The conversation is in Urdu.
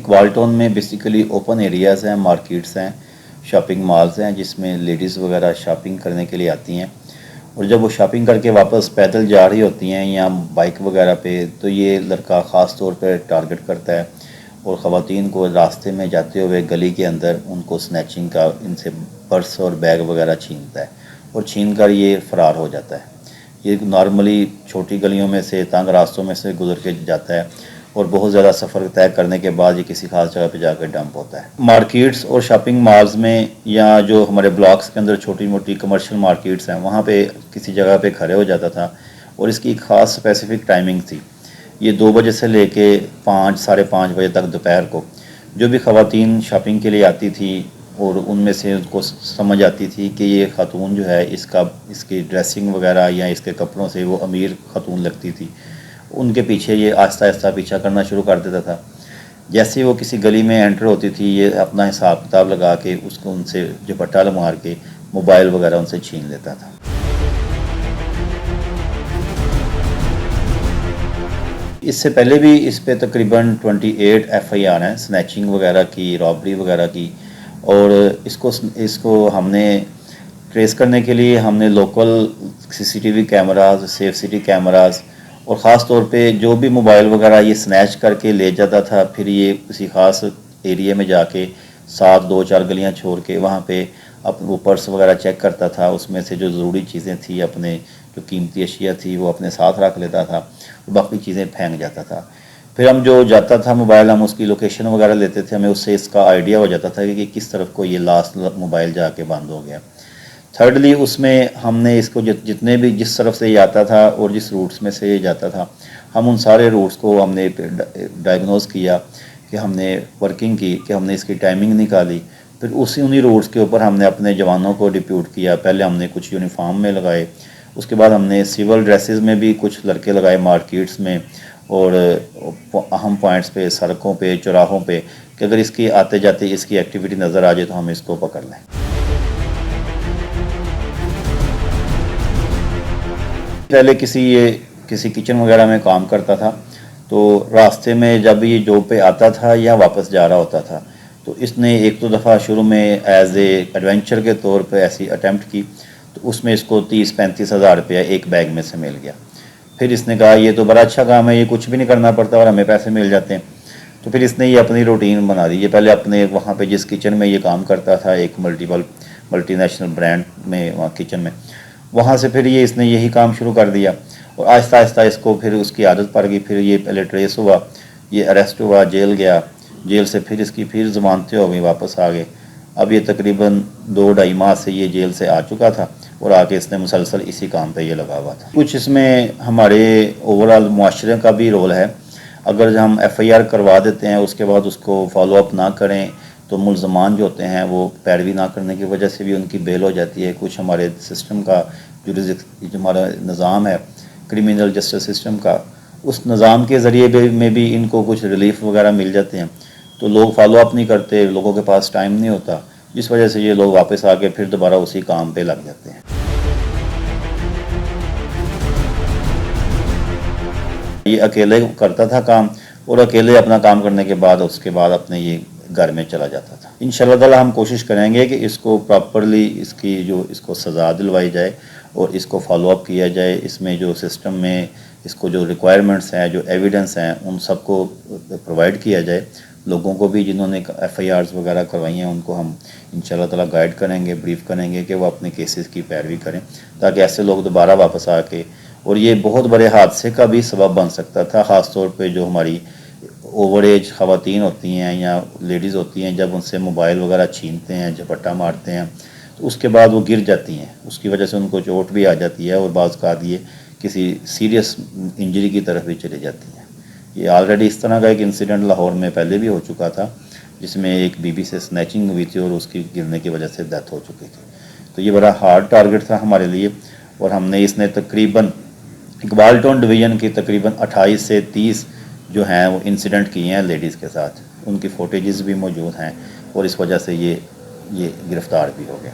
اقبال ٹاؤن میں بیسیکلی اوپن ایریاز ہیں، مارکیٹس ہیں، شاپنگ مالز ہیں جس میں لیڈیز وغیرہ شاپنگ کرنے کے لیے آتی ہیں، اور جب وہ شاپنگ کر کے واپس پیدل جا رہی ہوتی ہیں یا بائک وغیرہ پہ تو یہ لڑکا خاص طور پہ ٹارگٹ کرتا ہے اور خواتین کو راستے میں جاتے ہوئے گلی کے اندر ان کو سنیچنگ کا ان سے پرس اور بیگ وغیرہ چھینتا ہے اور چھین کر یہ فرار ہو جاتا ہے۔ یہ نارملی چھوٹی گلیوں میں سے، تنگ راستوں میں سے گزر کے جاتا ہے اور بہت زیادہ سفر طے کرنے کے بعد یہ کسی خاص جگہ پہ جا کے ڈمپ ہوتا ہے۔ مارکیٹس اور شاپنگ مالز میں یا جو ہمارے بلاکس کے اندر چھوٹی موٹی کمرشل مارکیٹس ہیں وہاں پہ کسی جگہ پہ کھڑے ہو جاتا تھا اور اس کی ایک خاص اسپیسیفک ٹائمنگ تھی۔ یہ 2 بجے سے لے کے 5 ساڑھے 5 بجے تک دوپہر کو جو بھی خواتین شاپنگ کے لیے آتی تھی اور ان میں سے ان کو سمجھ آتی تھی کہ یہ خاتون جو ہے اس کی ڈریسنگ وغیرہ یا اس کے کپڑوں سے وہ امیر خاتون لگتی تھی، ان کے پیچھے یہ آہستہ آہستہ پیچھا کرنا شروع کر دیتا تھا۔ جیسے وہ کسی گلی میں انٹر ہوتی تھی یہ اپنا حساب کتاب لگا کے اس کو ان سے دوپٹہ مار کے موبائل وغیرہ ان سے چھین لیتا تھا۔ اس سے پہلے بھی اس پہ تقریباً 28 FIR ہیں سنیچنگ وغیرہ کی، رابری وغیرہ کی، اور اس کو ہم نے ٹریس کرنے کے لیے ہم نے local CCTV cameras, safe city cameras, اور خاص طور پہ جو بھی موبائل وغیرہ یہ سنیچ کر کے لے جاتا تھا پھر یہ کسی خاص ایریے میں جا کے ساتھ 2-4 گلیاں چھوڑ کے وہاں پہ وہ پرس وغیرہ چیک کرتا تھا، اس میں سے جو ضروری چیزیں تھیں اپنے جو قیمتی اشیاء تھی وہ اپنے ساتھ رکھ لیتا تھا، باقی چیزیں پھینک جاتا تھا۔ پھر ہم جو جاتا تھا موبائل ہم اس کی لوکیشن وغیرہ لیتے تھے، ہمیں اس سے اس کا آئیڈیا ہو جاتا تھا کہ کس طرف کو یہ لاسٹ موبائل جا کے بند ہو گیا۔ تھرڈلی اس میں ہم نے اس کو جتنے بھی جس طرف سے یہ آتا تھا اور جس روٹس میں سے یہ جاتا تھا ہم ان سارے روٹس کو ہم نے ڈائگنوز کیا کہ ہم نے ورکنگ کی کہ ہم نے اس کی ٹائمنگ نکالی، پھر انہی روٹس کے اوپر ہم نے اپنے جوانوں کو ڈپیوٹ کیا۔ پہلے ہم نے کچھ یونیفارم میں لگائے، اس کے بعد ہم نے سول ڈریسز میں بھی کچھ لڑکے لگائے مارکیٹس میں اور اہم پوائنٹس پہ، سڑکوں پہ، چوراہوں پہ، کہ اگر اس کی آتے جاتے اس کی ایکٹیویٹی نظر آ جائے تو ہم اس کو پکڑ لیں۔ پہلے کسی کچن وغیرہ میں کام کرتا تھا تو راستے میں جب یہ جاب پہ آتا تھا یا واپس جا رہا ہوتا تھا تو اس نے 1-2 دفعہ شروع میں ایز اے ایڈونچر کے طور پہ ایسی اٹیمپٹ کی تو اس میں اس کو 30-35 ہزار روپیہ ایک بیگ میں سے مل گیا۔ پھر اس نے کہا یہ تو بڑا اچھا کام ہے، یہ کچھ بھی نہیں کرنا پڑتا اور ہمیں پیسے مل جاتے ہیں، تو پھر اس نے یہ اپنی روٹین بنا دی۔ یہ پہلے اپنے وہاں پہ جس کچن میں یہ کام کرتا تھا ایک ملٹی نیشنل برانڈ میں وہاں کچن میں، وہاں سے پھر اس نے یہی کام شروع کر دیا اور آہستہ آہستہ اس کو پھر اس کی عادت پڑ گئی۔ پھر یہ پہلے ٹریس ہوا، یہ اریسٹ ہوا، جیل گیا، جیل سے پھر اس کی ضمانتیں ہو گئی، واپس آ گئے۔ اب یہ تقریباً 2-2.5 ماہ سے یہ جیل سے آ چکا تھا اور آ کے اس نے مسلسل اسی کام پہ یہ لگا ہوا تھا۔ کچھ اس میں ہمارے اوورآل معاشرے کا بھی رول ہے۔ اگر ہم FIR کروا دیتے ہیں اس کے بعد اس کو فالو اپ نہ کریں تو ملزمان جو ہوتے ہیں وہ پیروی نہ کرنے کی وجہ سے بھی ان کی بیل ہو جاتی ہے۔ کچھ ہمارے سسٹم کا جو ہمارا نظام ہے کرمنل جسٹس سسٹم کا، اس نظام کے ذریعے میں بھی ان کو کچھ ریلیف وغیرہ مل جاتے ہیں، تو لوگ فالو اپ نہیں کرتے، لوگوں کے پاس ٹائم نہیں ہوتا، جس وجہ سے یہ لوگ واپس آ کے پھر دوبارہ اسی کام پہ لگ جاتے ہیں۔ یہ اکیلے کرتا تھا کام اور اکیلے اپنا کام کرنے کے بعد اس کے بعد اپنے یہ گھر میں چلا جاتا تھا۔ انشاءاللہ تعالی ہم کوشش کریں گے کہ اس کو پراپرلی اس کو سزا دلوائی جائے اور اس کو فالو اپ کیا جائے۔ اس میں جو سسٹم میں اس کو جو ریکوائرمنٹس ہیں، جو ایویڈنس ہیں، ان سب کو پرووائڈ کیا جائے۔ لوگوں کو بھی جنہوں نے FIRs وغیرہ کروائی ہیں ان کو ہم انشاءاللہ تعالی گائیڈ کریں گے، بریف کریں گے کہ وہ اپنے کیسز کی پیروی کریں تاکہ ایسے لوگ دوبارہ واپس آ کے، اور یہ بہت بڑے حادثے کا بھی سبب بن سکتا تھا، خاص طور پہ جو ہماری اوور ایج خواتین ہوتی ہیں یا لیڈیز ہوتی ہیں، جب ان سے موبائل وغیرہ چھینتے ہیں، جھپٹا مارتے ہیں تو اس کے بعد وہ گر جاتی ہیں، اس کی وجہ سے ان کو چوٹ بھی آ جاتی ہے اور بعض اوقات یہ کسی سیریس انجری کی طرف بھی چلی جاتی ہیں۔ یہ آلریڈی اس طرح کا ایک انسیڈنٹ لاہور میں پہلے بھی ہو چکا تھا جس میں ایک بی بی سے سنیچنگ ہوئی تھی اور اس کی گرنے کی وجہ سے ڈیتھ ہو چکی تھی۔ تو یہ بڑا ہارڈ ٹارگٹ تھا ہمارے لیے، اور ہم نے اس نے تقریباً اقبال ٹاؤن ڈویژن کی تقریباً 28 سے 30 جو ہیں وہ انسیڈنٹ کیے ہیں لیڈیز کے ساتھ، ان کی فوٹیجز بھی موجود ہیں اور اس وجہ سے یہ گرفتار بھی ہو گیا۔